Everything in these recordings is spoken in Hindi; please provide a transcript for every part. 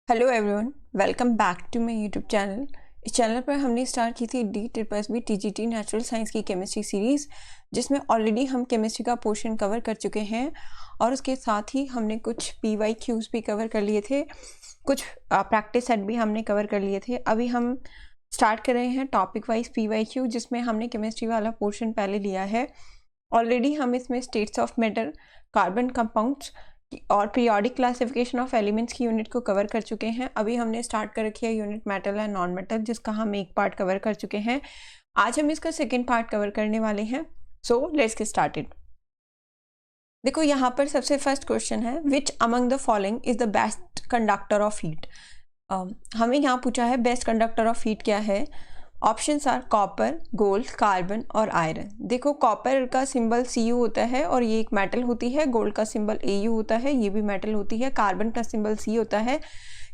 Hello everyone, welcome back to my YouTube channel. इस चैनल पर हमने स्टार्ट की थी DSSB TGT नेचुरल साइंस की केमिस्ट्री सीरीज़, जिसमें ऑलरेडी हम केमिस्ट्री का पोर्शन कवर कर चुके हैं और उसके साथ ही हमने कुछ PYQs भी कवर कर लिए थे, कुछ प्रैक्टिस सेट भी हमने कवर कर लिए थे। अभी हम स्टार्ट कर रहे हैं टॉपिक वाइज PYQ, जिसमें हमने केमिस्ट्री वाला पोर्शन पहले लिया है। ऑलरेडी हम इसमें states of matter, carbon compounds और पीरियोडिक क्लासिफिकेशन ऑफ एलिमेंट्स की यूनिट को कवर कर चुके हैं। अभी हमने स्टार्ट कर रखी है unit metal and non metal, जिसका हम एक पार्ट कवर कर चुके हैं। आज हम इसका सेकेंड पार्ट कवर करने वाले हैं। So let's get started. देखो यहाँ पर सबसे फर्स्ट क्वेश्चन है, विच among the following is the best conductor of heat. हमें यहाँ पूछा है बेस्ट कंडक्टर ऑफ हीट क्या है। Options are copper, gold, carbon और आयरन। देखो कॉपर का सिंबल Cu होता है और ये एक मेटल होती है। गोल्ड का सिंबल Au होता है, ये भी मेटल होती है। कार्बन का सिंबल C होता है,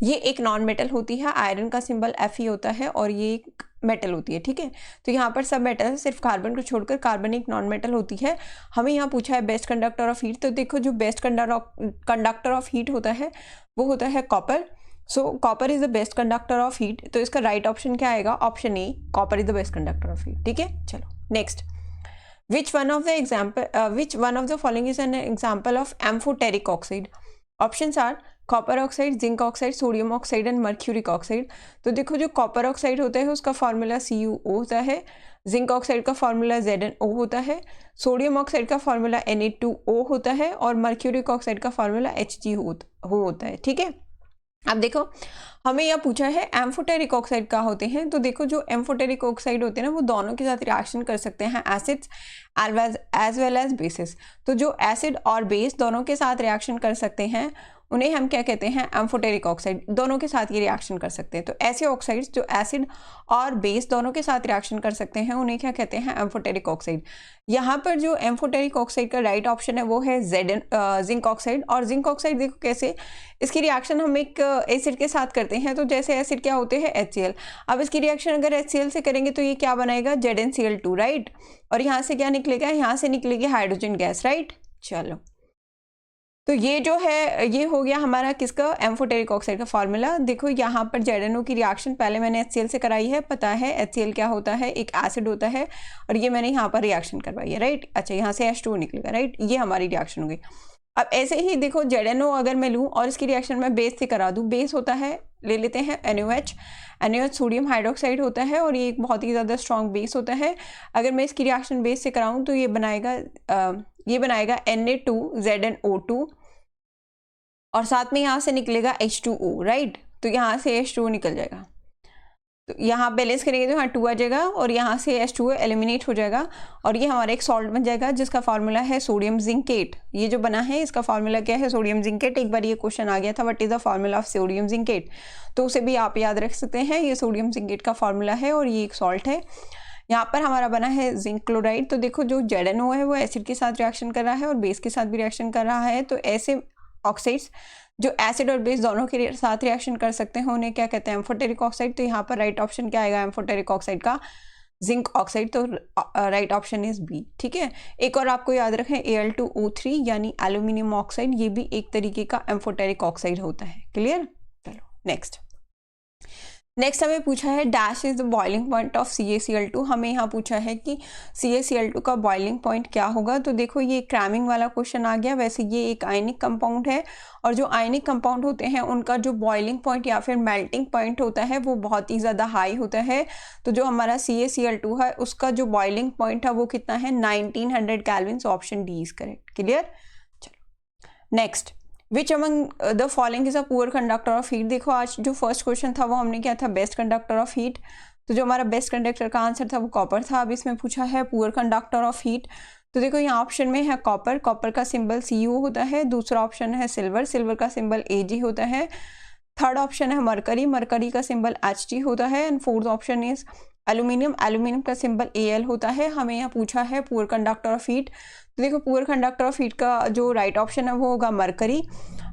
ये एक नॉन मेटल होती है। आयरन का सिंबल Fe होता है और ये एक मेटल होती है। ठीक है, तो यहाँ पर सब मेटल है, सिर्फ कार्बन को छोड़कर। कार्बन एक नॉन मेटल होती है। हमें यहाँ पूछा है बेस्ट कंडक्टर ऑफ हीट, तो देखो जो बेस्ट कंडक्टर ऑफ हीट होता है वो होता है copper. So copper is the best conductor of heat, तो इसका राइट ऑप्शन क्या आएगा? Option A, copper is the best conductor of heat. ठीक है, चलो next. Which one of the following is an example of amphoteric oxide. Options are copper oxide, zinc oxide, sodium oxide and mercuric oxide. तो देखो जो कॉपर ऑक्साइड होता है उसका फॉर्मूला CuO होता है, जिंक ऑक्साइड का फॉर्मूला ZnO होता है, सोडियम ऑक्साइड का फॉर्मूला Na2O होता है और मर्क्यूरिक ऑक्साइड का फॉर्मूला Hg होता है। ठीक है, अब देखो हमें यह पूछा है एम्फोटेरिक ऑक्साइड क्या होते हैं। तो देखो जो एम्फोटेरिक ऑक्साइड होते हैं ना, वो दोनों के साथ रिएक्शन कर सकते हैं, acids as well as bases. तो जो एसिड और बेस दोनों के साथ रिएक्शन कर सकते हैं उन्हें हम क्या कहते हैं? Amphoteric oxide. दोनों के साथ ये रिएक्शन कर सकते हैं। तो ऐसे ऑक्साइड्स जो एसिड और बेस दोनों के साथ रिएक्शन कर सकते हैं उन्हें क्या कहते हैं? Amphoteric oxide. यहाँ पर जो एम्फोटेरिक ऑक्साइड का राइट ऑप्शन है वो है जिंक ऑक्साइड। और जिंक ऑक्साइड देखो कैसे, इसकी रिएक्शन हम एक एसिड के साथ करते हैं। तो जैसे एसिड क्या होते हैं? HCl। अब इसकी रिएक्शन अगर HCl से करेंगे तो ये क्या बनाएगा? ZnCl2, right. और यहाँ से क्या निकलेगा? यहाँ से निकलेगी हाइड्रोजन गैस, राइट। चलो, तो ये जो है ये हो गया हमारा किसका? एम्फोटेरिक ऑक्साइड का फॉर्मूला। देखो यहाँ पर ZnO की रिएक्शन पहले मैंने HCl से कराई है, पता है HCl क्या होता है? एक एसिड होता है, और ये मैंने यहाँ पर रिएक्शन करवाई है, राइट। अच्छा, यहाँ से H2O निकलेगा, राइट। ये हमारी रिएक्शन हो गई। अब ऐसे ही देखो ZnO अगर मैं लूँ और इसकी रिएक्शन मैं बेस से करा दूँ, बेस होता है, ले लेते हैं NaOH सोडियम हाइड्रोक्साइड होता है और ये एक बहुत ही ज़्यादा स्ट्रॉन्ग बेस होता है। अगर मैं इसकी रिएक्शन बेस से कराऊँ तो ये बनाएगा Na2ZnO2 और साथ में यहाँ से निकलेगा H2O, राइट। तो यहाँ से H2O निकल जाएगा, तो यहाँ बैलेंस करेंगे तो यहाँ 2 आ जाएगा और यहाँ से H2O एलिमिनेट हो जाएगा और ये हमारा एक सॉल्ट बन जाएगा जिसका फॉर्मूला है सोडियम जिंकेट। ये जो बना है इसका फॉर्मूला क्या है? Sodium zincate. एक बार ये क्वेश्चन आ गया था, what is the formula of sodium zincate, तो उसे भी आप याद रख सकते हैं। ये सोडियम जिंकेट का फॉर्मूला है और ये एक सॉल्ट है। यहाँ पर हमारा बना है जिंक क्लोराइड। तो देखो जो ZnO है वो एसिड के साथ रिएक्शन कर रहा है और बेस के साथ भी रिएक्शन कर रहा है। तो ऐसे ऑक्साइड्स जो एसिड और बेस दोनों के साथ रिएक्शन कर सकते हैं उन्हें क्या कहते हैं? Amphoteric oxide. तो यहाँ पर राइट ऑप्शन क्या आएगा एम्फोटेरिक ऑक्साइड का? Zinc oxide. तो राइट ऑप्शन इज बी। ठीक है, एक और आपको याद रखें Al2O3 यानी एल्यूमिनियम ऑक्साइड, ये भी एक तरीके का एम्फोटेरिक ऑक्साइड होता है। क्लियर? चलो नेक्स्ट हमें पूछा है dash is the boiling point of CaCl2। हमें यहाँ पूछा है कि CaCl2 का बॉइलिंग पॉइंट क्या होगा। तो देखो ये क्रैमिंग वाला क्वेश्चन आ गया। वैसे ये एक आयनिक कंपाउंड है और जो आयनिक कंपाउंड होते हैं उनका जो बॉइलिंग पॉइंट या फिर मेल्टिंग पॉइंट होता है वो बहुत ही ज़्यादा हाई होता है। तो जो हमारा CaCl2 है उसका जो बॉइलिंग पॉइंट है वो कितना है? 1900 kelvin. Option D is correct. Clear? चलो next. Which among the following is a poor conductor of heat. देखो आज जो फर्स्ट क्वेश्चन था वो हमने क्या था? Best conductor of heat. तो जो हमारा बेस्ट कंडक्टर का आंसर था वो कॉपर था। अब इसमें पूछा है पुअर कंडक्टर ऑफ हीट। तो देखो यहाँ ऑप्शन में है कॉपर, कॉपर का सिंबल Cu होता है। दूसरा ऑप्शन है सिल्वर, सिल्वर का सिंबल Ag होता है। थर्ड ऑप्शन है मरकरी, मरकरी का सिंबल Hg होता है। And fourth option is aluminium, aluminium का सिंबल Al होता है। हमें यहाँ पूछा है पुअर कंडक्टर ऑफ हीट। तो देखो पुअर कंडक्टर ऑफ हीट का जो राइट ऑप्शन है वो होगा मरकरी,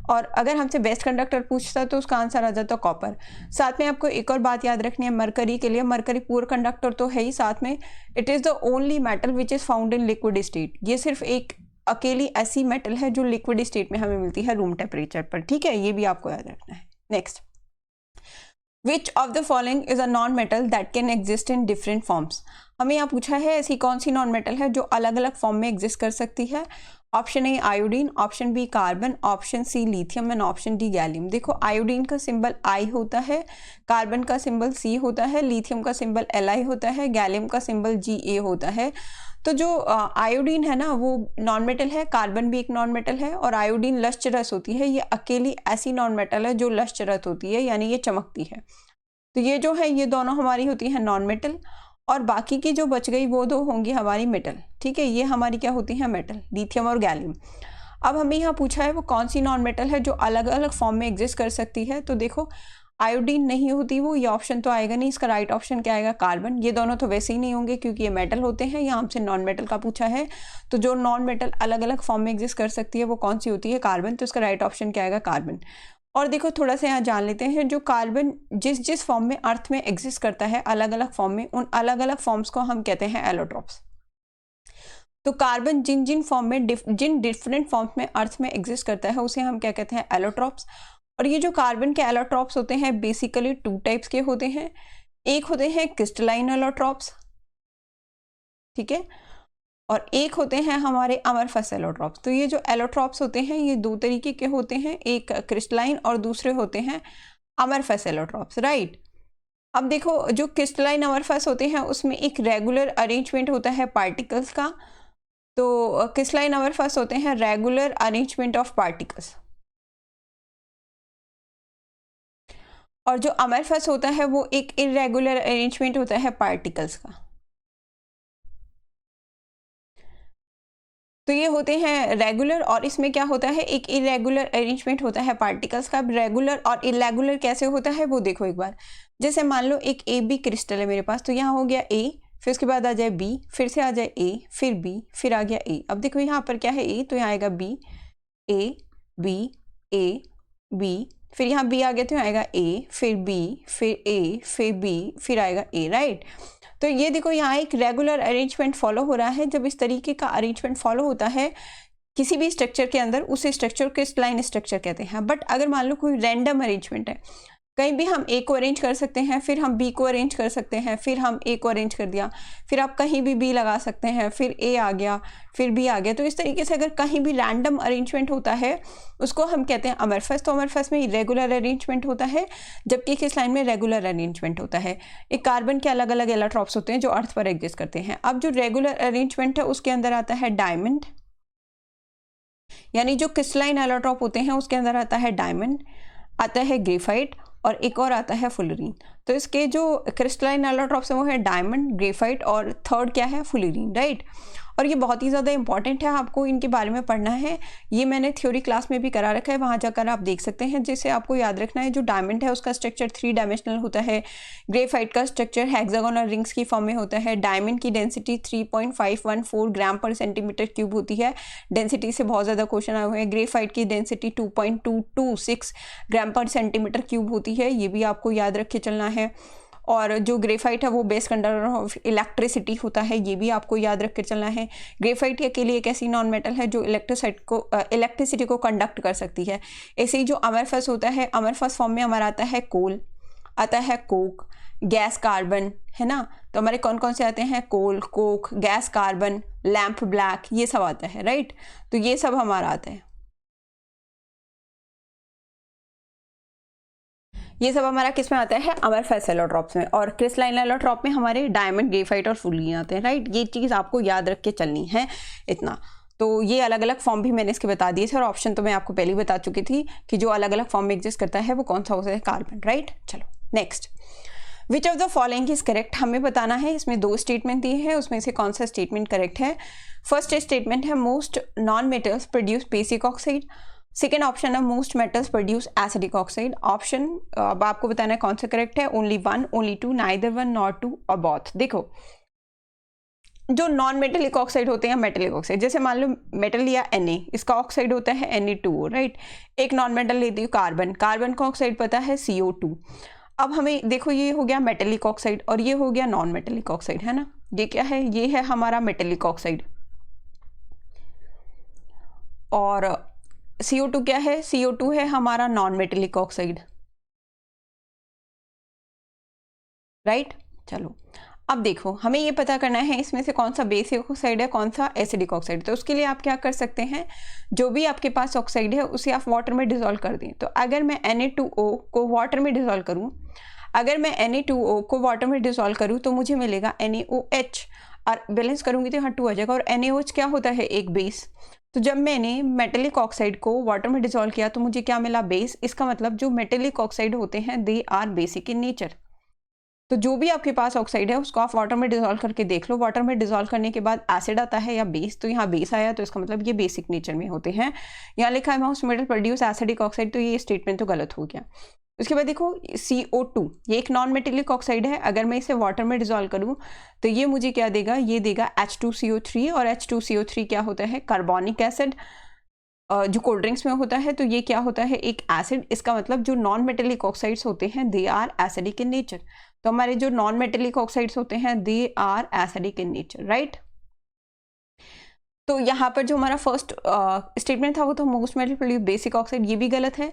और अगर हमसे बेस्ट कंडक्टर पूछता तो उसका आंसर आ जाता कॉपर। साथ में आपको एक और बात याद रखनी है मरकरी के लिए, मरकरी पुअर कंडक्टर तो है ही, साथ में it is the only metal which is found in liquid state. ये सिर्फ एक अकेली ऐसी मेटल है जो लिक्विड स्टेट में हमें मिलती है रूम टेम्परेचर पर। ठीक है, ये भी आपको याद रखना है। Next, which of the following is a non metal that can exist in different forms. हमें यहाँ पूछा है ऐसी कौन सी नॉन मेटल है जो अलग अलग फॉर्म में एग्जिस्ट कर सकती है। Option A iodine, option B carbon, option C lithium and option D gallium. देखो आयोडीन का सिंबल आई होता है, कार्बन का सिंबल सी होता है, लिथियम का सिंबल Li होता है, गैलियम का सिंबल Ga होता है। तो जो आयोडीन है ना वो नॉन मेटल है, कार्बन भी एक नॉन मेटल है, और आयोडीन लश्चरस होती है। ये अकेली ऐसी नॉन मेटल है जो लश्चरस होती है, यानी ये चमकती है। तो ये जो है ये दोनों हमारी होती है नॉन मेटल, और बाकी की जो बच गई वो दो होंगी हमारी मेटल। ठीक है, ये हमारी क्या होती है मेटल, लिथियम और गैलियम। अब हमें यहाँ पूछा है वो कौन सी नॉन मेटल है जो अलग अलग फॉर्म में एग्जिस्ट कर सकती है। तो देखो आयोडीन नहीं होती वो, ये ऑप्शन तो आएगा नहीं। इसका राइट ऑप्शन क्या आएगा, कार्बन। ये दोनों तो वैसे ही नहीं होंगे क्योंकि ये मेटल होते हैं। यहाँ हमसे नॉन मेटल का पूछा है, तो जो नॉन मेटल अलग अलग फॉर्म में एग्जिस्ट कर सकती है वो कौन सी होती है, कार्बन। तो इसका राइट ऑप्शन क्या आएगा, कार्बन। और देखो थोड़ा सा यहाँ जान लेते हैं, जो कार्बन जिस जिस फॉर्म में अर्थ में एग्जिस्ट करता है अलग अलग फॉर्म में, उन अलग अलग फॉर्म्स को हम कहते हैं एलोट्रॉप्स। तो कार्बन जिन जिन फॉर्म में जिन डिफरेंट फॉर्म्स में अर्थ में एग्जिस्ट करता है उसे हम क्या कहते हैं, एलोट्रॉप्स। और ये जो कार्बन के एलोट्रॉप्स होते हैं बेसिकली टू टाइप्स के होते हैं। एक होते हैं क्रिस्टलाइन एलोट्रॉप्स, ठीक है, और एक होते हैं हमारे अमरफस एलोट्रॉप्स। तो ये जो एलोट्रॉप्स होते हैं ये दो तरीके के होते हैं, एक क्रिस्टलाइन और दूसरे होते हैं अमरफस एलोट्रॉप्स, राइट। अब देखो जो क्रिस्टलाइन अमरफस होते हैं उसमें एक रेगुलर अरेंजमेंट होता है पार्टिकल्स का। तो क्रिस्टलाइन अमरफस होते हैं रेगुलर अरेंजमेंट ऑफ पार्टिकल्स, और जो अमरफस होता है वो एक इरेगुलर अरेंजमेंट होता है पार्टिकल्स का। तो ये होते हैं रेगुलर, और इसमें क्या होता है, एक इरेगुलर अरेंजमेंट होता है पार्टिकल्स का। रेगुलर और इरेगुलर कैसे होता है वो देखो एक बार। जैसे मान लो एक ए बी क्रिस्टल है मेरे पास, तो यहाँ हो गया ए, फिर उसके बाद आ जाए बी, फिर से आ जाए ए, फिर बी, फिर आ गया ए। अब देखो यहाँ पर क्या है ए, तो यहाँ आएगा B, A B, A B, फिर यहाँ बी आ गया तो यहाँ आएगा ए, फिर बी, फिर ए, फिर बी, फिर आएगा ए, राइट। तो ये देखो यहाँ एक रेगुलर अरेंजमेंट फॉलो हो रहा है। जब इस तरीके का अरेंजमेंट फॉलो होता है किसी भी स्ट्रक्चर के अंदर, उस स्ट्रक्चर को क्रिस्टलाइन स्ट्रक्चर कहते हैं। बट अगर मान लो कोई रैंडम अरेंजमेंट है, कहीं भी हम ए को अरेंज कर सकते हैं, फिर हम बी को अरेंज कर सकते हैं, फिर हम ए को अरेंज कर दिया, फिर आप कहीं भी बी लगा सकते हैं, फिर ए आ गया, फिर बी आ गया। तो इस तरीके से अगर कहीं भी रैंडम अरेंजमेंट होता है उसको हम कहते हैं अमरफस। तो अमरफस में इरेगुलर अरेंजमेंट होता है, जबकि क्रिस्टलाइन में रेगुलर अरेंजमेंट होता है। एक कार्बन के अलग अलग एलोट्रॉप्स होते हैं जो अर्थ पर एग्जिस्ट करते हैं। अब जो रेगुलर अरेंजमेंट है उसके अंदर आता है डायमंड, यानी जो क्रिस्टलाइन एलोट्रॉप होते हैं उसके अंदर आता है डायमंड, आता है ग्रेफाइट, और एक और आता है फुलरीन। तो इसके जो क्रिस्टलाइन एलोट्रॉप्स हैं वो है डायमंड, ग्रेफाइट, और थर्ड क्या है, फुलरीन, राइट। और ये बहुत ही ज़्यादा इंपॉर्टेंट है, आपको इनके बारे में पढ़ना है। ये मैंने थ्योरी क्लास में भी करा रखा है, वहाँ जाकर आप देख सकते हैं। जिसे आपको याद रखना है, जो डायमंड है उसका स्ट्रक्चर 3 डायमेंशनल होता है, ग्रेफाइट का स्ट्रक्चर हेक्सागोनल रिंग्स की फॉर्म में होता है, डायमंड की डेंसिटी 3.514 ग्राम पर सेंटीमीटर क्यूब होती है। डेंसिटी से बहुत ज़्यादा क्वेश्चन आए हुए हैं। ग्रेफाइट की डेंसिटी 2.226 ग्राम पर सेंटीमीटर क्यूब होती है, ये भी आपको याद रख के चलना है। और जो ग्रेफाइट है वो बेस कंडक्टर ऑफ इलेक्ट्रिसिटी होता है, ये भी आपको याद रख कर चलना है। ग्रेफाइट के लिए एक ऐसी नॉन मेटल है जो इलेक्ट्रिसिटी को कंडक्ट कर सकती है। ऐसे ही जो अमरफस होता है, अमरफस फॉर्म में हमारा आता है कोल, आता है कोक, गैस, कार्बन, है ना। तो हमारे कौन कौन से आते हैं, coal, coke, gas, carbon, lamp black, ये सब आता है, राइट। तो ये सब हमारा आता है, ये सब हमारा किस में आता है, अमरफस एलोट्रॉप्स में। और क्रिस्टलाइन एलोट्रॉप में हमारे डायमंड, ग्रेफाइट और फुलरीन आते हैं, राइट। ये चीज़ आपको याद रख के चलनी है इतना। तो ये अलग अलग फॉर्म भी मैंने इसके बता दिए थे, और ऑप्शन तो मैं आपको पहले ही बता चुकी थी कि जो अलग अलग फॉर्म में एग्जिस्ट करता है वो कौन सा होता है, कार्बन, राइट। चलो next, which of the following is correct, हमें बताना है। इसमें 2 स्टेटमेंट दिए हैं, उसमें से कौन सा स्टेटमेंट करेक्ट है। फर्स्ट स्टेटमेंट है most non metals produce basic oxide. Second option है most metals produce acidic oxide. Option अब आपको बताना है कौन सा करेक्ट है, ओनली 1, ओनली 2, नाइदर 1 नॉर 2 और बोथ। देखो जो नॉन मेटेलिक ऑक्साइड होते हैं, मेटेलिक ऑक्साइड, जैसे मान लो मेटल लिया Na, इसका ऑक्साइड होता है Na2O, राइट। एक नॉन मेटल लेती हूँ कार्बन, कार्बन का ऑक्साइड पता है CO2। अब हमें देखो ये हो गया मेटेलिक ऑक्साइड और ये हो गया नॉन मेटेलिक ऑक्साइड, है ना। ये क्या है, ये है हमारा मेटेलिक ऑक्साइड, और CO2 क्या है, CO2 है हमारा नॉन मेटेलिक ऑक्साइड। राइट। चलो अब देखो, हमें ये पता करना है इसमें से कौन सा बेसिक ऑक्साइड है, कौन सा एसिडिक ऑक्साइड। तो उसके लिए आप क्या कर सकते हैं, जो भी आपके पास ऑक्साइड है उसे आप वाटर में डिसॉल्व कर दें। तो अगर मैं Na2O को वाटर में डिसॉल्व करूँ, अगर मैं Na2O को वाटर में डिसॉल्व करूँ तो मुझे मिलेगा NaOH, और बैलेंस करूँगी तो यहाँ 2 आ जाएगा। और NaOH क्या होता है, एक बेस। तो जब मैंने मेटेलिक ऑक्साइड को वाटर में डिसॉल्व किया तो मुझे क्या मिला, बेस। इसका मतलब जो मेटेलिक ऑक्साइड होते हैं they are basic in nature. तो जो भी आपके पास ऑक्साइड है उसको आप वाटर में डिसॉल्व करके देख लो, वाटर में डिसॉल्व करने के बाद एसिड आता है या बेस। तो यहाँ बेस आया तो इसका मतलब ये बेसिक नेचर में होते हैं। यहाँ लिखा है most metal produce acidic oxide, तो ये स्टेटमेंट तो गलत हो गया। उसके बाद देखो CO2, ये एक नॉन मेटेलिक ऑक्साइड है। अगर मैं इसे वाटर में डिसॉल्व करूँ तो ये मुझे क्या देगा, ये देगा H2CO3। और H2CO3 क्या होता है, कार्बोनिक एसिड, जो कोल्ड ड्रिंक्स में होता है। तो ये क्या होता है, एक एसिड। इसका मतलब जो नॉन मेटेलिक ऑक्साइड्स होते हैं they are acidic in nature. तो हमारे जो नॉन मेटेलिक ऑक्साइड्स होते हैं they are acidic in nature, right. तो यहाँ पर जो हमारा फर्स्ट स्टेटमेंट था वो तो most metal produce basic oxide, ये भी गलत है।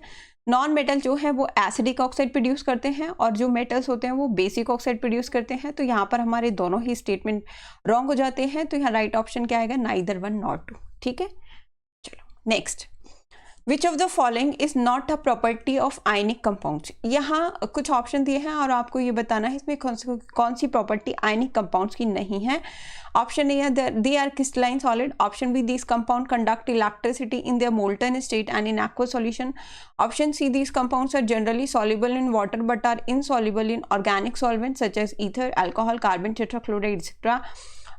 नॉन मेटल जो है वो एसिडिक ऑक्साइड प्रोड्यूस करते हैं और जो मेटल्स होते हैं वो बेसिक ऑक्साइड प्रोड्यूस करते हैं। तो यहाँ पर हमारे दोनों ही स्टेटमेंट रॉन्ग हो जाते हैं। तो यहाँ राइट ऑप्शन क्या आएगा, नाइदर वन नॉर टू। ठीक है, चलो next. Which of the following is not a property of ionic compounds. यहाँ कुछ ऑप्शन दिए हैं और आपको ये बताना है इसमें कौन सी प्रॉपर्टी आयनिक कंपाउंड्स की नहीं है। ऑप्शन ए है they are crystalline solid. Option B this compound conduct electricity in their molten state and in aqua solution. Option C this compounds are generally soluble in water but are insoluble in organic solvents such as ether, alcohol, carbon tetrachloride, etc.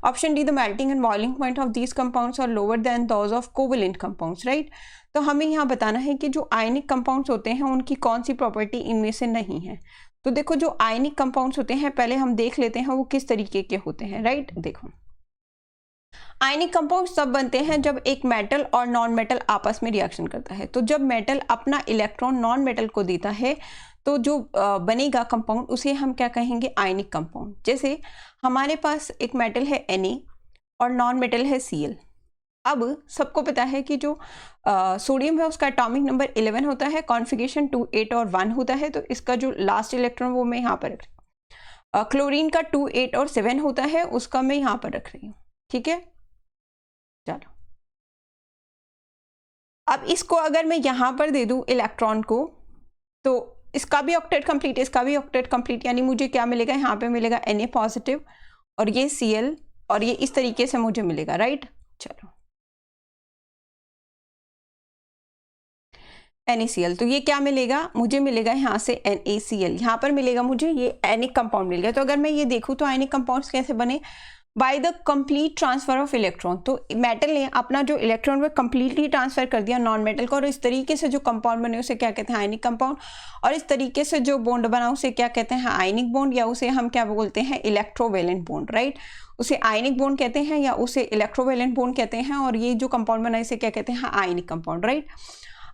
Option D, the melting and boiling point of these compounds are lower than those of covalent compounds, right? तो हमें यहाँ बताना है कि जो आयनिक कंपाउंड्स होते हैं उनकी कौन सी प्रॉपर्टी इनमें से नहीं है। तो देखो जो आयनिक कंपाउंड्स होते हैं पहले हम देख लेते हैं वो किस तरीके के होते हैं, राइट। देखो आयनिक कंपाउंड तब बनते हैं जब एक मेटल और नॉन मेटल आपस में रिएक्शन करता है। तो जब मेटल अपना इलेक्ट्रॉन नॉन मेटल को देता है तो जो बनेगा कंपाउंड उसे हम क्या कहेंगे, आयनिक कंपाउंड। जैसे हमारे पास एक मेटल है Na और नॉन मेटल है Cl। अब सबको पता है कि जो सोडियम है उसका एटॉमिक नंबर 11 होता है, कॉन्फ़िगरेशन 2, 8 और 1 होता है। तो इसका जो लास्ट इलेक्ट्रॉन वो मैं यहाँ पर रख रही हूँ। क्लोरीन का 2, 8 और 7 होता है, उसका मैं यहाँ पर रख रही हूँ। ठीक है, चलो अब इसको अगर मैं यहाँ पर दे दूँ इलेक्ट्रॉन को तो इसका भी ऑक्टेट कंप्लीट, इसका भी ऑक्टेट कंप्लीट, यानी मुझे क्या मिलेगा, यहाँ पे मिलेगा Na पॉजिटिव और ये Cl और ये इस तरीके से मुझे मिलेगा, राइट। चलो NaCl, तो ये क्या मिलेगा, मुझे मिलेगा यहाँ से NaCl, यहाँ पर मिलेगा मुझे ये आयनिक कंपाउंड मिल गया। तो अगर मैं ये देखूँ तो आयनिक कंपाउंड्स कैसे बने, by the complete transfer of electron. तो मेटल ने अपना जो इलेक्ट्रॉन वो कंप्लीटली ट्रांसफर कर दिया नॉन मेटल को, और इस तरीके से जो कंपाउंड बने उसे क्या कहते हैं, आयनिक कंपाउंड। और इस तरीके से जो बॉन्ड बना उसे क्या कहते हैं, आयनिक बॉन्ड, या उसे हम क्या बोलते हैं, इलेक्ट्रोवेलेंट बॉन्ड, राइट। उसे आयनिक बॉन्ड कहते हैं या उसे इलेक्ट्रोवेलेंट बॉन्ड कहते हैं। और ये जो कंपाउंड बना इसे क्या कहते हैं, आयनिक कंपाउंड, राइट।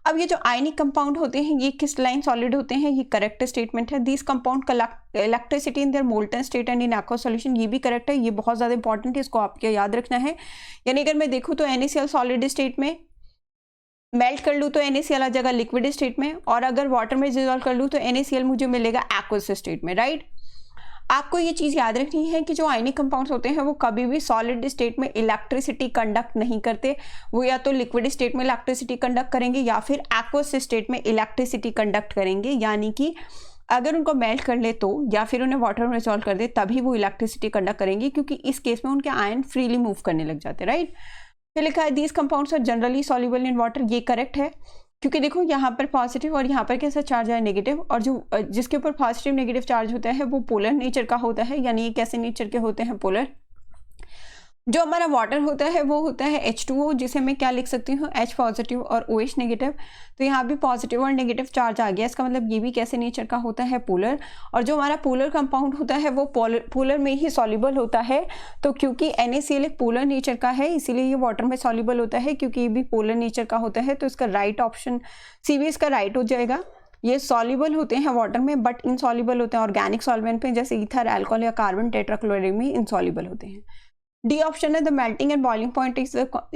अब ये जो आयनिक कंपाउंड होते हैं ये क्रिस्टलाइन सॉलिड होते हैं, ये करेक्ट स्टेटमेंट है। This compound collect electricity in their molten state and in aqua solution, ये भी करेक्ट है। ये बहुत ज़्यादा इंपॉर्टेंट है, इसको आपको याद रखना है। यानी अगर मैं देखूँ तो NaCl सॉलिड स्टेट में मेल्ट कर लूँ तो NaCl आ जाएगा लिक्विड स्टेट में, और अगर वाटर में डिसॉल्व कर लूँ तो NaCl मुझे मिलेगा एक्वस स्टेट में, राइट। आपको ये चीज़ याद रखनी है कि जो आयनिक कंपाउंड्स होते हैं वो कभी भी सॉलिड स्टेट में इलेक्ट्रिसिटी कंडक्ट नहीं करते। वो या तो लिक्विड स्टेट में इलेक्ट्रिसिटी कंडक्ट करेंगे या फिर एक्वस स्टेट में इलेक्ट्रिसिटी कंडक्ट करेंगे। यानी कि अगर उनको मेल्ट कर ले तो, या फिर उन्हें वाटर में डिसॉल्व कर दे तभी वो इलेक्ट्रिसिटी कंडक्ट करेंगे, क्योंकि इस केस में उनके आयन फ्रीली मूव करने लग जाते हैं, राइट। फिर लिखा है these compounds are generally soluble in water, ये करेक्ट है, क्योंकि देखो यहाँ पर पॉजिटिव और यहाँ पर कैसा चार्ज है, नेगेटिव। और जो जिसके ऊपर पॉजिटिव नेगेटिव चार्ज होता है वो पोलर नेचर का होता है, यानी ये कैसे नेचर के होते हैं, पोलर। जो हमारा वाटर होता है वो होता है H2O, जिसे मैं क्या लिख सकती हूँ, H पॉजिटिव और OH नेगेटिव। तो यहाँ भी पॉजिटिव और नेगेटिव चार्ज आ गया, इसका मतलब ये भी कैसे नेचर का होता है, पोलर। और जो हमारा पोलर कंपाउंड होता है वो पोलर में ही सॉल्युबल होता है। तो क्योंकि NaCl एक पोलर नेचर का है इसीलिए ये वाटर में सॉल्युबल होता है, क्योंकि ये भी पोलर नेचर का होता है। तो इसका राइट ऑप्शन सी भी इसका राइट हो जाएगा। ये सॉल्युबल होते हैं वाटर में बट इनसॉल्युबल होते हैं ऑर्गेनिक सॉल्वेंट पे, जैसे ईथर, अल्कोहल या कार्बन टेट्राक्लोराइड में इनसॉल्युबल होते हैं। डी ऑप्शन है the melting and boiling point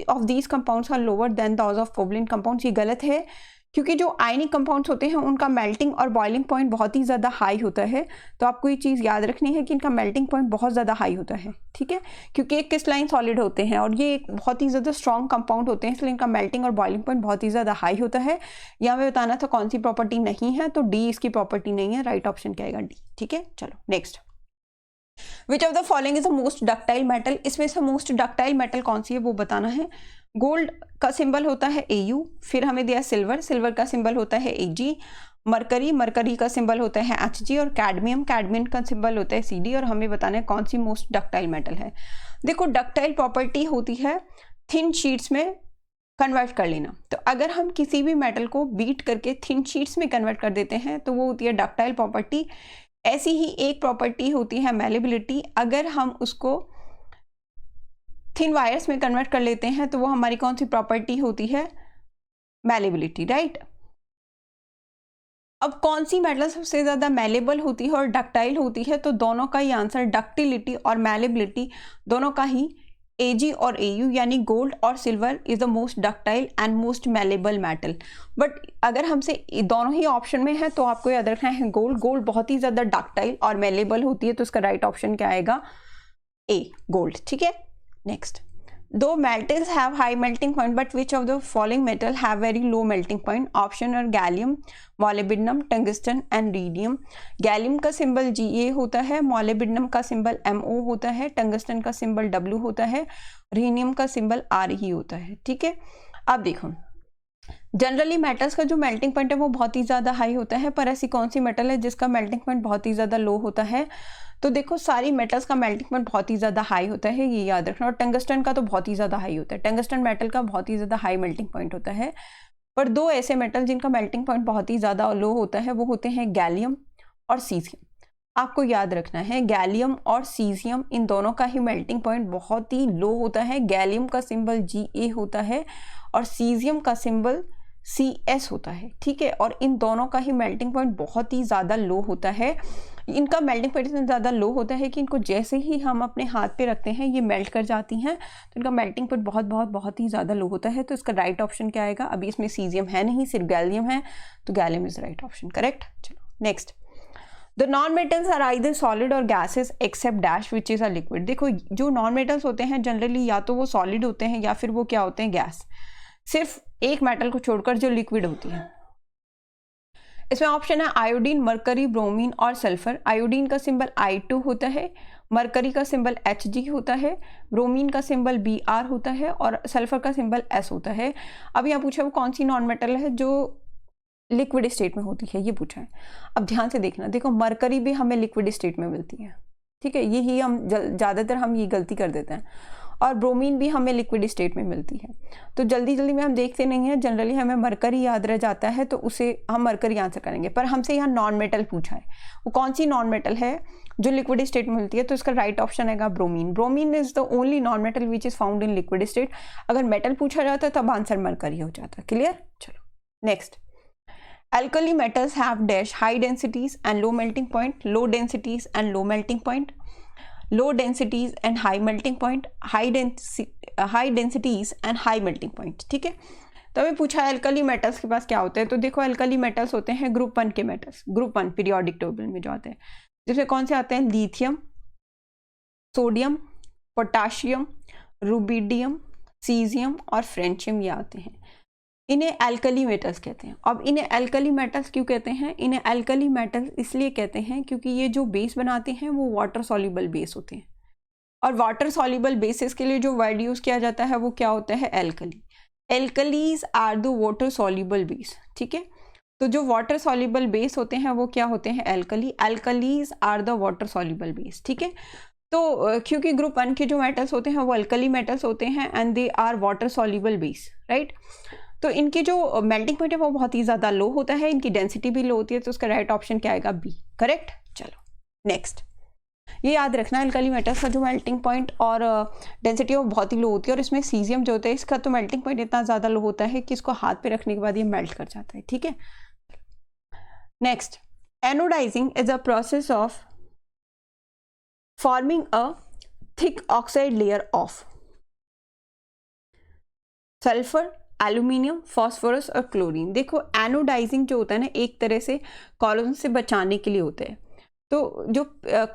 of these compounds are lower than those of covalent compounds, ये गलत है, क्योंकि जो आयनिक कंपाउंड्स होते हैं उनका मेल्टिंग और बॉइलिंग पॉइंट बहुत ही ज़्यादा हाई होता है। तो आपको ये चीज़ याद रखनी है कि इनका मेल्टिंग पॉइंट बहुत ज़्यादा हाई होता है, ठीक है, क्योंकि एक क्रिस्टलाइन सॉलिड होते हैं और ये एक बहुत ही ज़्यादा स्ट्रॉन्ग कंपाउंड होते हैं, इसलिए इनका मेल्टिंग और बॉइलिंग पॉइंट बहुत ही ज़्यादा हाई होता है। या हमें बताना था कौन सी प्रॉपर्टी नहीं है, तो डी इसकी प्रॉपर्टी नहीं है, राइट ऑप्शन क्या आएगा, डी, ठीक है। चलो next, which of the following is the most ductile metal, इसमें से मोस्ट डक्टाइल मेटल कौन सी है वो बताना है। गोल्ड का सिंबल होता है Au, फिर हमें दिया सिल्वर, सिल्वर का सिंबल होता है Ag, मरकरी, मरकरी का सिंबल होता है Hg और कैडमियम, कैडमियम का सिंबल होता है Cd। और हमें बताना है कौन सी मोस्ट डक्टाइल मेटल है। देखो डक्टाइल प्रॉपर्टी होती है थिन शीट्स में कन्वर्ट कर लेना, तो अगर हम किसी भी मेटल को बीट करके थिन शीट्स में कन्वर्ट कर देते हैं तो वो होती है डक्टाइल प्रॉपर्टी। ऐसी ही एक प्रॉपर्टी होती है मैलेबिलिटी, अगर हम उसको थिन वायर्स में कन्वर्ट कर लेते हैं तो वो हमारी कौन सी प्रॉपर्टी होती है, मैलेबिलिटी, राइट। अब कौन सी मेटल सबसे ज़्यादा मैलेबल होती है और डक्टाइल होती है, तो दोनों का ही आंसर, डक्टिलिटी और मैलेबिलिटी दोनों का ही, Ag और Au यानी गोल्ड और silver is the most ductile and most malleable metal. But अगर हमसे दोनों ही ऑप्शन में है तो आपको याद रखना है गोल्ड, गोल्ड बहुत ही ज़्यादा डक्टाइल और मैलेबल होती है, तो इसका राइट ऑप्शन क्या आएगा, ए, गोल्ड, ठीक है। नेक्स्ट, दो metals have high melting point but which of the following metal have very low melting point, option और gallium, molybdenum, tungsten and rhodium. Gallium का सिंबल Ga होता है, मॉलिब्डेनम का सिंबल Mo होता है, टंगस्टन का सिंबल W होता है, रीनियम का सिंबल R ही होता है, ठीक है। अब देखो जनरली मेटल्स का जो मेल्टिंग पॉइंट है वो बहुत ही ज़्यादा हाई होता है, पर ऐसी कौन सी मेटल है जिसका मेल्टिंग पॉइंट बहुत ही ज़्यादा लो होता है, तो देखो सारी मेटल्स का मेल्टिंग पॉइंट बहुत ही ज़्यादा हाई होता है, ये याद रखना। और टंगस्टन का तो बहुत ही ज़्यादा हाई होता है, टंगस्टन मेटल का बहुत ही ज़्यादा हाई मेल्टिंग पॉइंट होता है। पर दो ऐसे मेटल जिनका मेल्टिंग पॉइंट बहुत ही ज़्यादा लो होता है वो होते हैं गैलियम और सीजियम। आपको याद रखना है गैलियम और सीजियम इन दोनों का ही मेल्टिंग पॉइंट बहुत ही लो होता है। गैलियम का सिंबल Ga होता है और सीजियम का सिंबल Cs होता है, ठीक है। और इन दोनों का ही मेल्टिंग पॉइंट बहुत ही ज़्यादा लो होता है। इनका मेल्टिंग पॉइंट इतना ज़्यादा लो होता है कि इनको जैसे ही हम अपने हाथ पे रखते हैं ये मेल्ट कर जाती हैं, तो इनका मेल्टिंग पॉइंट बहुत ही ज़्यादा लो होता है। तो इसका राइट ऑप्शन क्या आएगा, अभी इसमें सीजियम है नहीं, सिर्फ गैलियम है, तो gallium is right option, correct. चलो next, the non metals are either solid और gases except dash which is a liquid. देखो जो नॉन मेटल्स होते हैं जनरली या तो वो सॉलिड होते हैं या फिर वो क्या होते हैं, गैस, सिर्फ एक मेटल को छोड़कर जो लिक्विड होती है। इसमें ऑप्शन है आयोडीन, मरकरी, ब्रोमीन और सल्फर। आयोडीन का सिंबल I2 होता है, मरकरी का सिंबल Hg होता है, ब्रोमीन का सिंबल Br होता है और सल्फर का सिंबल S होता है। अब यहाँ पूछा वो कौन सी नॉन मेटल है जो लिक्विड स्टेट में होती है, ये पूछा है। अब ध्यान से देखना, देखो मरकरी भी हमें लिक्विड स्टेट में मिलती है, ठीक है, यही हम ज़्यादातर हम ये गलती कर देते हैं। और ब्रोमीन भी हमें लिक्विड स्टेट में मिलती है, तो जल्दी जल्दी में हम देखते नहीं हैं, जनरली हमें मरकरी याद रह जाता है तो उसे हम मरकरी आंसर करेंगे। पर हमसे यहाँ नॉन मेटल पूछा है, वो कौन सी नॉन मेटल है जो लिक्विड स्टेट में मिलती है, तो इसका राइट ऑप्शन आएगा bromine. Bromine is the only non metal which is found in liquid state. अगर मेटल पूछा जाता है तब आंसर मरकरी हो जाता है, क्लियर। चलो next, alkali metals have dash high densities and low melting point, low densities and low melting point, low densities and high melting point, high densities and high melting point, ठीक है। तो हमें पूछा है एल्कली मेटल्स के पास क्या होते हैं, तो देखो एल्कली मेटल्स होते हैं ग्रुप 1 के मेटल्स, ग्रुप 1 पीरियोडिक टेबल में जो आते हैं, जिसमें कौन से आते हैं, lithium, sodium, potassium, rubidium, caesium और फ्रेंशियम, ये आते हैं। इन्हें एल्कली मेटल्स कहते हैं। अब इन्हें एल्कली मेटल्स क्यों कहते हैं, इन्हें एल्कली मेटल्स इसलिए कहते हैं क्योंकि ये जो बेस बनाते हैं वो वाटर सॉल्युबल बेस होते हैं, और वाटर सॉल्युबल बेसिस के लिए जो वर्ड यूज किया जाता है वो क्या होता है, alkali. Alkalis are the water soluble base, ठीक है। तो जो वाटर सॉल्युबल बेस होते हैं वो क्या होते हैं, alkali. Alkalis are the water soluble base, ठीक है। तो क्योंकि ग्रुप 1 के जो मेटल्स होते हैं वो एल्कली मेटल्स होते हैं and they are water soluble base, right. तो इनकी जो मेल्टिंग पॉइंट है वो बहुत ही ज़्यादा लो होता है, इनकी डेंसिटी भी लो होती है, तो उसका राइट ऑप्शन क्या आएगा, बी, करेक्ट। चलो नेक्स्ट, ये याद रखना एल्कली मेटल्स का जो मेल्टिंग पॉइंट और डेंसिटी है वो बहुत ही लो होती है, और इसमें सीजियम जो होता है इसका तो मेल्टिंग पॉइंट इतना ज़्यादा लो होता है कि इसको हाथ पे रखने के बाद ये मेल्ट कर जाता है, ठीक है। Next, anodising is a process of forming a thick oxide layer of sulphur, aluminium, phosphorus और क्लोरीन। देखो एनोडाइजिंग जो होता है ना, एक तरह से कॉरोजन से बचाने के लिए होता है। तो जो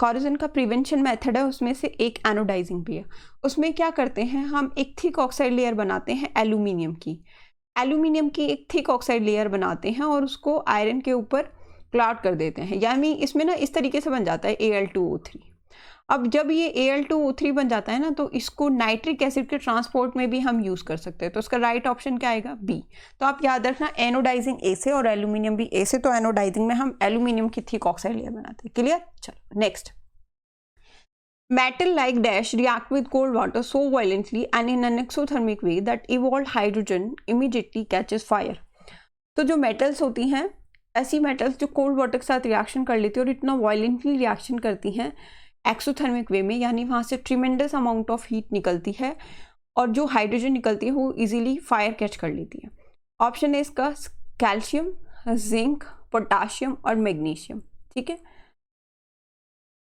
कॉरोजन का प्रिवेंशन मेथड है उसमें से एक एनोडाइजिंग भी है। उसमें क्या करते हैं, हम एक थिक ऑक्साइड लेयर बनाते हैं एल्यूमिनियम की एक थिक ऑक्साइड लेयर बनाते हैं और उसको आयरन के ऊपर क्लाउड कर देते हैं। यानी इसमें ना इस तरीके से बन जाता है Al2O3। अब जब ये Al2O3 बन जाता है ना, तो इसको नाइट्रिक एसिड के ट्रांसपोर्ट में भी हम यूज़ कर सकते हैं। तो उसका राइट ऑप्शन क्या आएगा, बी। तो आप याद रखना एनोडाइजिंग ए से और एल्यूमिनियम भी ए से। तो एनोडाइजिंग में हम एल्यूमिनियम की थिक ऑक्साइड लेयर बनाते हैं। क्लियर? चलो next. Metal like dash react with cold water so violently and in an exothermic way that evolved hydrogen immediately catches fire। तो जो मेटल्स होती हैं, ऐसी मेटल्स जो कोल्ड वाटर के साथ रिएक्शन कर लेती है और इतना वायलेंटली रिएक्शन करती हैं एक्सोथर्मिक वे में, यानी वहाँ से ट्रिमेंडस अमाउंट ऑफ हीट निकलती है और जो हाइड्रोजन निकलती है वो इजीली फायर कैच कर लेती है। ऑप्शन है इसका कैल्शियम, जिंक, पोटाशियम और मैग्नीशियम। ठीक है,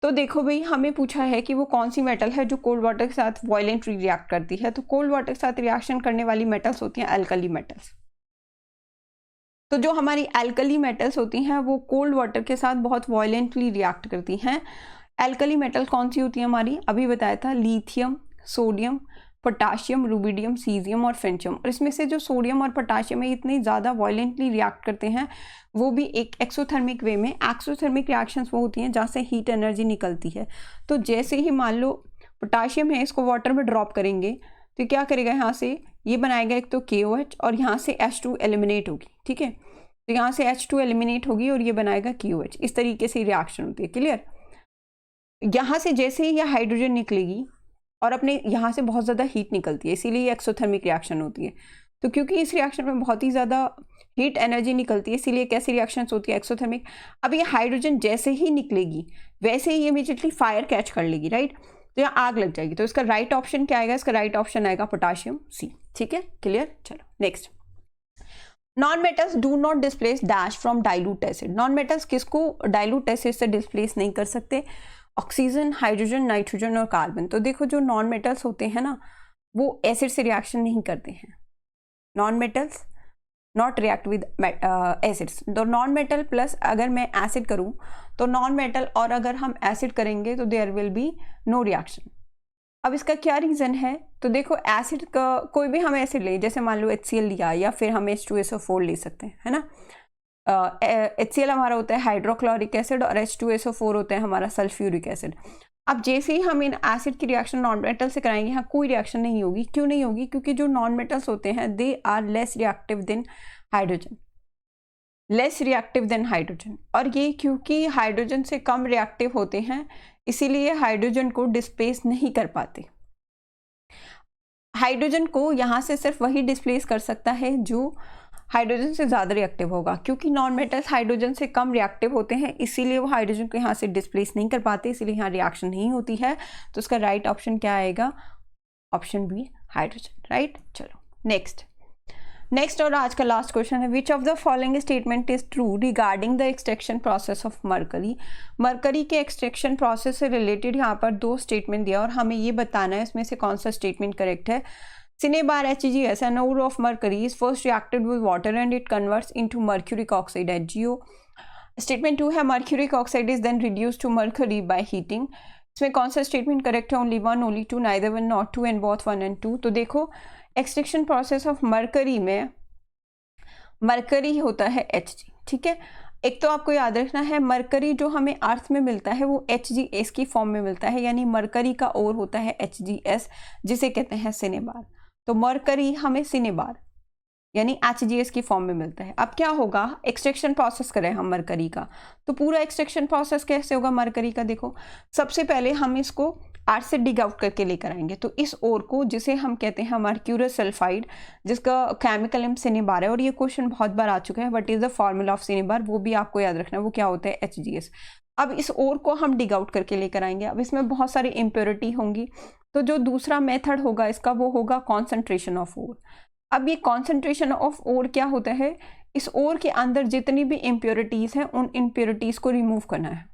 तो देखो भाई, हमें पूछा है कि वो कौन सी मेटल है जो कोल्ड वाटर के साथ वायलेंटली रिएक्ट करती है। तो कोल्ड वाटर के साथ रिएक्शन करने वाली मेटल्स होती हैं अल्कली मेटल्स। तो जो हमारी अल्कली मेटल्स होती हैं वो कोल्ड वाटर के साथ बहुत वायलेंटली रिएक्ट करती हैं। अल्कली मेटल कौन सी होती है हमारी, अभी बताया था, lithium, sodium, potassium, rubidium, caesium और फेंशियम। और इसमें से जो सोडियम और पोटाशियम है इतने ज़्यादा वायलेंटली रिएक्ट करते हैं, वो भी एक एक्सोथर्मिक वे में। एक्सोथर्मिक रिएक्शंस वो होती हैं जहाँ से हीट एनर्जी निकलती है। तो जैसे ही मान लो पोटाशियम है, इसको वाटर में ड्रॉप करेंगे तो क्या करेगा, यहाँ से ये बनाएगा एक तो KOH और यहाँ से H2 एलिमिनेट होगी। ठीक है, तो यहाँ से H2 एलिमिनेट होगी और ये बनाएगा KOH। इस तरीके से रिएक्शन होती है। क्लियर? यहाँ से जैसे ही यह हाइड्रोजन निकलेगी और अपने यहाँ से बहुत ज़्यादा हीट निकलती है, इसीलिए ये एक्सोथर्मिक रिएक्शन होती है। तो क्योंकि इस रिएक्शन में बहुत ही ज़्यादा हीट एनर्जी निकलती है, इसीलिए कैसी रिएक्शंस होती है, एक्सोथर्मिक। अब ये हाइड्रोजन जैसे ही निकलेगी वैसे ही इमीडिएटली फायर कैच कर लेगी, राइट? तो यहाँ आग लग जाएगी। तो इसका राइट ऑप्शन क्या आएगा, इसका राइट ऑप्शन आएगा पोटाशियम, सी। ठीक है, क्लियर? चलो next. Non metals do not displace dash from dilute acid. Non metals किसको डाइल्यूट एसिड से डिस्प्लेस नहीं कर सकते, ऑक्सीजन, हाइड्रोजन, नाइट्रोजन और कार्बन। तो देखो जो नॉन मेटल्स होते हैं ना, वो एसिड से रिएक्शन नहीं करते हैं। Non metals not react with acids. तो नॉन मेटल प्लस अगर मैं एसिड करूं तो नॉन मेटल, और अगर हम एसिड करेंगे तो there will be no reaction. अब इसका क्या रीज़न है, तो देखो एसिड का कोई भी हम एसिड ले, जैसे मान लो HCl लिया या फिर हम H2SO4 ले सकते हैं, है ना। HCl हमारा होता है हाइड्रोक्लोरिक एसिड और H2SO4 होता है हमारा सल्फ्यूरिक एसिड। अब जैसे ही हम इन एसिड की रिएक्शन नॉन मेटल से कराएंगे, यहाँ कोई रिएक्शन नहीं होगी। क्यों नहीं होगी? क्योंकि जो नॉन मेटल्स होते हैं they are less reactive than hydrogen, less reactive than hydrogen. और ये क्योंकि हाइड्रोजन से कम रिएक्टिव होते हैं, इसीलिए हाइड्रोजन को डिस्प्लेस नहीं कर पाते। हाइड्रोजन को यहाँ से सिर्फ वही डिस्प्लेस कर सकता है जो हाइड्रोजन से ज़्यादा रिएक्टिव होगा। क्योंकि नॉन मेटल्स हाइड्रोजन से कम रिएक्टिव होते हैं, इसीलिए वो हाइड्रोजन को यहाँ से डिस्प्लेस नहीं कर पाते, इसीलिए यहाँ रिएक्शन नहीं होती है। तो उसका राइट ऑप्शन क्या आएगा, ऑप्शन बी, हाइड्रोजन, राइट। चलो नेक्स्ट और आज का लास्ट क्वेश्चन है, विच of the following statement is true regarding the extraction process of mercury. Mercury के एक्सट्रैक्शन प्रोसेस से रिलेटेड यहाँ पर 2 स्टेटमेंट दिया और हमें ये बताना है इसमें से कौन सा स्टेटमेंट करेक्ट है। Cinnabar HgS, an ore of mercury, is first reacted with water and it converts into mercuric oxide HgO. Statement 2 है, mercuric oxide is then reduced to mercury by heating. इसमें कौन सा स्टेटमेंट करेक्ट है, only 1, only 2, neither 1, not 2 and both 1 and 2। तो देखो एक्सट्रैक्शन प्रोसेस ऑफ मरकरी में मरकरी होता है Hg। ठीक है, एक तो आपको याद रखना है मरकरी जो हमें अर्थ में मिलता है वो HgS की फॉर्म में मिलता है, यानी मरकरी का ओर होता है HgS, जिसे कहते हैं सिनेबार। तो मरकरी हमें सिनेबार यानी HgS की फॉर्म में मिलता है। अब क्या होगा, एक्सट्रैक्शन प्रोसेस करें हम मरकरी का, तो पूरा एक्सट्रैक्शन प्रोसेस कैसे होगा मरकरी का, देखो सबसे पहले हम इसको अर्थ से डिग आउट करके लेकर आएंगे। तो इस ओर को, जिसे हम कहते हैं मर्क्यूरस सल्फाइड, जिसका केमिकल नेम सिनेबार है, और ये क्वेश्चन बहुत बार आ चुका है, what is the formula of cinnabar, वो भी आपको याद रखना है, वो क्या होता है, HgS। अब इस ओर को हम डिग आउट करके लेकर आएंगे। अब इसमें बहुत सारी इम्प्योरिटी होंगी, तो जो दूसरा मेथड होगा इसका वो होगा कॉन्सेंट्रेशन ऑफ ओर। अब ये कॉन्सेंट्रेशन ऑफ ओर क्या होता है, इस ओर के अंदर जितनी भी इम्प्योरिटीज हैं उन इम्प्योरिटीज को रिमूव करना है,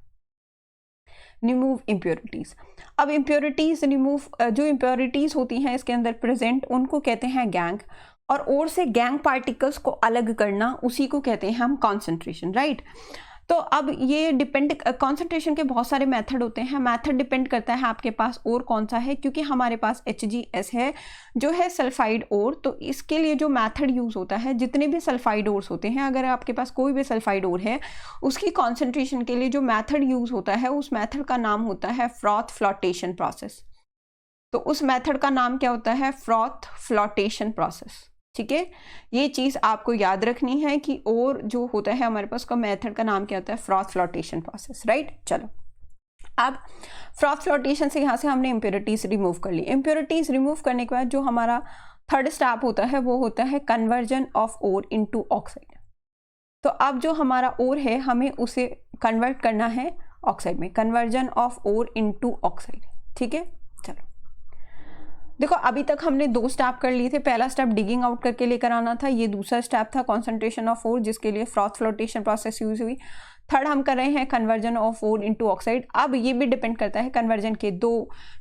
रिमूव इम्प्योरिटीज। अब इम्प्योरिटीज रिमूव, जो इम्प्योरिटीज होती हैं इसके अंदर प्रेजेंट, उनको कहते हैं गैंग, और ओर से गैंग पार्टिकल्स को अलग करना, उसी को कहते हैं हम कॉन्सेंट्रेशन, राइट। तो अब ये डिपेंड, कॉन्सेंट्रेशन के बहुत सारे मेथड होते हैं, मेथड डिपेंड करता है आपके पास ओर कौन सा है, क्योंकि हमारे पास HgS है जो है सल्फाइड ओर। तो इसके लिए जो मेथड यूज़ होता है, जितने भी सल्फाइड ओर्स होते हैं, अगर आपके पास कोई भी सल्फाइड ओर है, उसकी कॉन्सेंट्रेशन के लिए जो मेथड यूज़ होता है, उस मेथड का नाम होता है फ्रॉथ फ्लोटेशन प्रोसेस। तो उस मेथड का नाम क्या होता है? फ्रॉथ फ्लोटेशन प्रोसेस, ठीक है। ये चीज़ आपको याद रखनी है कि और जो होता है हमारे पास का मेथड का नाम क्या होता है? Froth flotation process, right. चलो, अब फ्रॉथ फ्लोटेशन से यहाँ से हमने इम्प्योरिटीज रिमूव कर ली। इम्प्योरिटीज रिमूव करने के बाद जो हमारा थर्ड स्टेप होता है वो होता है conversion of ore into oxide. तो अब जो हमारा ओर है, हमें उसे कन्वर्ट करना है ऑक्साइड में, conversion of ore into oxide, ठीक है। चलो देखो, अभी तक हमने 2 स्टेप कर लिए थे। पहला स्टेप डिगिंग आउट करके लेकर आना था, ये दूसरा स्टेप था कॉन्सेंट्रेशन ऑफ ओर, जिसके लिए फ्रॉथ फ्लोटेशन प्रोसेस यूज हुई। थर्ड हम कर रहे हैं conversion of ore into oxide. अब ये भी डिपेंड करता है, कन्वर्जन के 2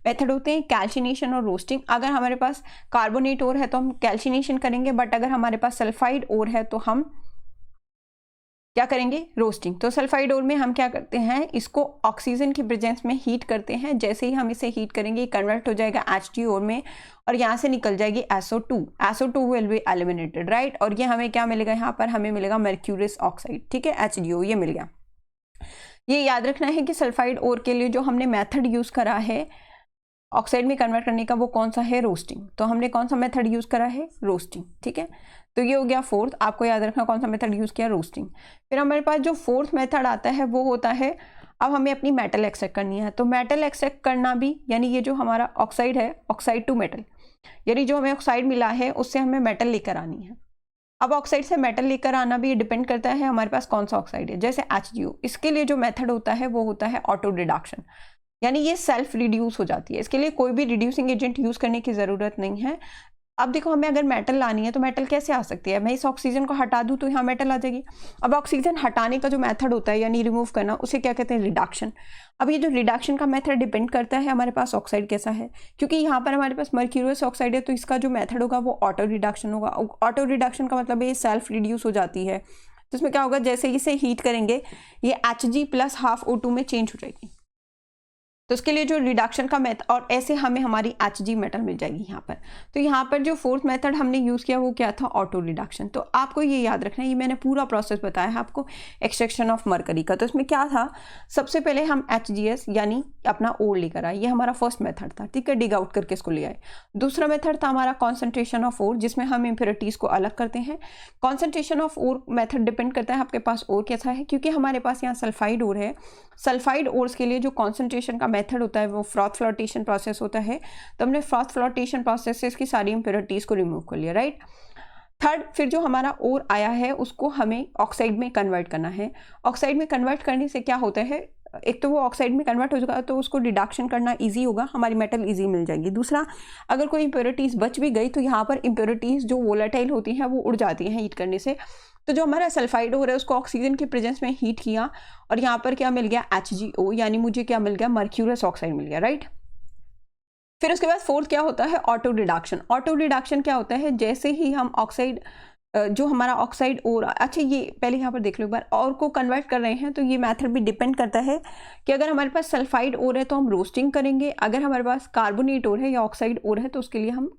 मेथड होते हैं, कैल्सिनेशन और रोस्टिंग। अगर हमारे पास कार्बोनेट ओर है तो हम कैल्सिनेशन करेंगे, बट अगर हमारे पास सल्फाइड ओर है तो हम क्या करेंगे? रोस्टिंग। तो सल्फाइड ओर में हम क्या करते हैं? इसको ऑक्सीजन की प्रेजेंस में हीट करते हैं। जैसे ही हम इसे हीट करेंगे, कन्वर्ट हो जाएगा Hg ओर में, और यहाँ से निकल जाएगी SO2। SO2 will be eliminated, right. और ये हमें क्या मिलेगा? यहाँ पर हमें मिलेगा मर्क्यूरियस ऑक्साइड, ठीक है, HgO, ये मिल गया। ये याद रखना है कि सल्फाइड ओर के लिए जो हमने मेथड यूज करा है ऑक्साइड में कन्वर्ट करने का, वो कौन सा है? रोस्टिंग। तो हमने कौन सा मेथड यूज करा है? रोस्टिंग, ठीक है। तो ये हो गया फोर्थ, आपको याद रखना कौन सा मेथड यूज किया? रोस्टिंग। फिर हमारे पास जो फोर्थ मेथड आता है वो होता है, अब हमें अपनी मेटल एक्सट्रैक्ट करनी है। तो मेटल एक्सट्रैक्ट करना भी, यानी ये जो हमारा ऑक्साइड है, ऑक्साइड टू मेटल, यानी जो हमें ऑक्साइड मिला है उससे हमें मेटल लेकर आनी है। अब ऑक्साइड से मेटल लेकर आना भी डिपेंड करता है हमारे पास कौन सा ऑक्साइड है। जैसे HgO, इसके लिए जो मेथड होता है वो होता है ऑटो रिडक्शन, यानी ये सेल्फ रिड्यूस हो जाती है। इसके लिए कोई भी रिड्यूसिंग एजेंट यूज करने की जरूरत नहीं है। अब देखो, हमें अगर मेटल लानी है तो मेटल कैसे आ सकती है? मैं इस ऑक्सीजन को हटा दूं तो यहाँ मेटल आ जाएगी। अब ऑक्सीजन हटाने का जो मेथड होता है, यानी रिमूव करना, उसे क्या कहते हैं? रिडक्शन। अब ये जो रिडक्शन का मेथड डिपेंड करता है हमारे पास ऑक्साइड कैसा है, क्योंकि यहाँ पर हमारे पास मर्क्यूरियस ऑक्साइड है, तो इसका जो मेथड होगा वो ऑटो रिडक्शन होगा। ऑटो रिडक्शन का मतलब ये सेल्फ रिड्यूस हो जाती है। तो इसमें क्या होगा? जैसे इसे हीट करेंगे, ये Hg + ½ O2 में चेंज हो जाएगी। तो उसके लिए जो रिडक्शन का मेथड, और ऐसे हमें हमारी Hg मेटल मिल जाएगी यहाँ पर। तो यहाँ पर जो फोर्थ मेथड हमने यूज़ किया वो क्या था? Auto reduction. तो आपको ये याद रखना है, ये मैंने पूरा प्रोसेस बताया है आपको एक्सट्रैक्शन ऑफ मरकरी का। तो इसमें क्या था? सबसे पहले हम HgS यानी अपना ओर लेकर आए, ये हमारा फर्स्ट मेथड था, ठीक है, डिग आउट करके इसको ले आए। दूसरा मेथड था हमारा कॉन्सेंट्रेशन ऑफ ओर, जिसमें हम इम्प्योरिटीज को अलग करते हैं। Concentration of ore method depend करता है आपके पास ओर कैसा है, क्योंकि हमारे पास यहाँ सल्फाइड ओर है। सल्फाइड ओर्स के लिए जो कॉन्सेंट्रेशन का मेथड होता है वो फ्रॉथ फ्लोटेशन प्रोसेस होता है। तो हमने फ्रॉथ फ्लोटेशन प्रोसेस से इसकी सारी इम्प्योरिटीज को रिमूव कर लिया, राइट। थर्ड, फिर जो हमारा ओर आया है उसको हमें ऑक्साइड में कन्वर्ट करना है। ऑक्साइड में कन्वर्ट करने से क्या होता है? एक तो वो ऑक्साइड में कन्वर्ट हो जाएगा तो उसको रिडक्शन करना इजी होगा, हमारी मेटल इजी मिल जाएगी। दूसरा, अगर कोई इम्प्योरिटीज बच भी गई तो यहाँ पर इम्प्योरिटीज जो वोलेटाइल होती हैं वो उड़ जाती हैं हीट करने से। तो जो हमारा सल्फाइड ओर है उसको ऑक्सीजन की प्रेजेंस में हीट किया और यहाँ पर क्या मिल गया? HgO, यानी मुझे क्या मिल गया? मर्क्यूरियस ऑक्साइड मिल गया, राइट। फिर उसके बाद फोर्थ क्या होता है? Auto reduction. ऑटो रिडक्शन क्या होता है? जैसे ही हम ऑक्साइड, जो हमारा ऑक्साइड ओर, अच्छा ये पहले यहाँ पर देख लो एक बार, और को कन्वर्ट कर रहे हैं तो ये मेथड भी डिपेंड करता है कि अगर हमारे पास सल्फाइड ओर है तो हम रोस्टिंग करेंगे, अगर हमारे पास कार्बोनेट ओर है या ऑक्साइड ओर है तो उसके लिए हम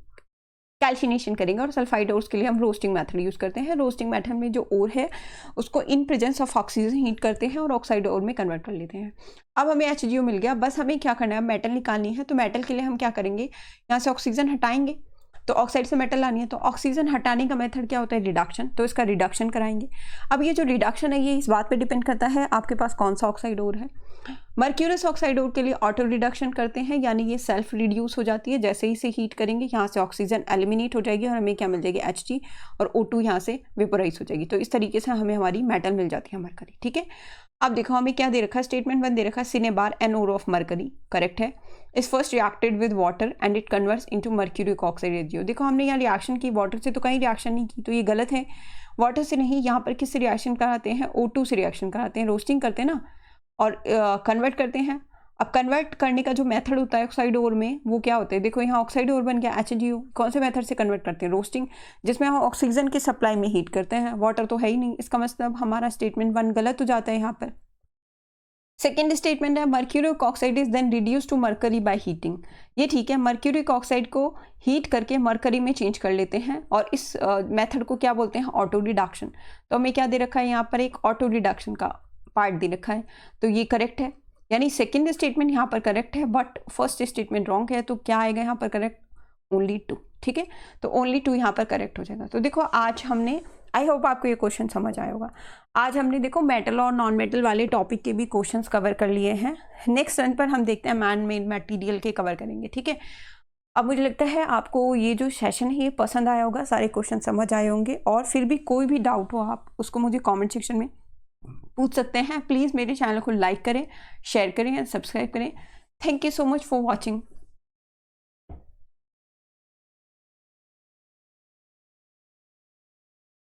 कैल्सिनेशन करेंगे, और सल्फाइड ओर्स के लिए हम रोस्टिंग मेथड यूज करते हैं। रोस्टिंग मेथड में जो ओर है उसको in presence of oxygen heat करते हैं और ऑक्साइड ओर में कन्वर्ट कर लेते हैं। अब हमें HgO मिल गया, बस हमें क्या करना है? मेटल निकालनी है। तो मेटल के लिए हम क्या करेंगे? यहाँ से ऑक्सीजन हटाएंगे, तो ऑक्साइड से मेटल लानी है, तो ऑक्सीजन हटाने का मेथड क्या होता है? रिडक्शन। तो इसका रिडक्शन कराएंगे। अब ये जो रिडक्शन है ये इस बात पे डिपेंड करता है आपके पास कौन सा ऑक्साइड ओर है। मर्क्यूरियस ऑक्साइड ओर के लिए ऑटो रिडक्शन करते हैं, यानी ये सेल्फ रिड्यूस हो जाती है। जैसे ही इसे हीट करेंगे यहाँ से ऑक्सीजन एलिमिनेट हो जाएगी और हमें क्या मिल जाएगी? Hg, और O2 यहाँ से वेपोराइज हो जाएगी। तो इस तरीके से हमें हमारी मेटल मिल जाती है मरकरी, ठीक है। अब देखो हमें क्या दे रखा है? स्टेटमेंट 1 दे रखा है, cinnabar an ore of mercury, correct है, is first reacted with water and it converts into mercuric oxide HgO। देखो हमने यहाँ रिएक्शन की, वाटर से तो कहीं रिएक्शन नहीं की, तो ये गलत है। वाटर से नहीं, यहाँ पर किससे रिएक्शन कराते हैं? O2 से रिएक्शन कराते हैं, रोस्टिंग करते हैं ना, और कन्वर्ट करते हैं अब कन्वर्ट करने का जो मेथड होता है ऑक्साइड ओर में वो क्या होता है, देखो यहाँ ऑक्साइड ओर बन गया HNO। कौन से मेथड से कन्वर्ट करते हैं, रोस्टिंग, जिसमें हम ऑक्सीजन की सप्लाई में हीट करते हैं, वाटर तो है ही नहीं। इसका मतलब हमारा स्टेटमेंट 1 गलत हो जाता है यहाँ पर। सेकेंड स्टेटमेंट है mercuric oxide is then reduce to mercury by heating. ये ठीक है, मर्क्यूरिक ऑक्साइड को हीट करके मर्करी में चेंज कर लेते हैं और इस मेथड को क्या बोलते हैं, ऑटो रिडक्शन। तो हमें क्या दे रखा है यहाँ पर, एक ऑटो रिडक्शन का पार्ट दे रखा है, तो ये करेक्ट है। यानी सेकेंड स्टेटमेंट यहाँ पर करेक्ट है बट फर्स्ट स्टेटमेंट रॉन्ग है। तो क्या आएगा यहाँ पर करेक्ट, ओनली 2। ठीक है, तो ओनली 2 यहाँ पर करेक्ट हो जाएगा। तो देखो आज हमने, आई होप आपको ये क्वेश्चन समझ आया होगा। आज हमने देखो मेटल और नॉन मेटल वाले टॉपिक के भी क्वेश्चंस कवर कर लिए हैं। नेक्स्ट रन पर हम देखते हैं मैन मेड मटेरियल के कवर करेंगे। ठीक है, अब मुझे लगता है आपको ये जो सेशन है ये पसंद आया होगा, सारे क्वेश्चन समझ आए होंगे। और फिर भी कोई भी डाउट हो आप उसको मुझे कॉमेंट सेक्शन में पूछ सकते हैं। प्लीज़ मेरे चैनल को लाइक करें, शेयर करें एंड सब्सक्राइब करें। Thank you so much for watching.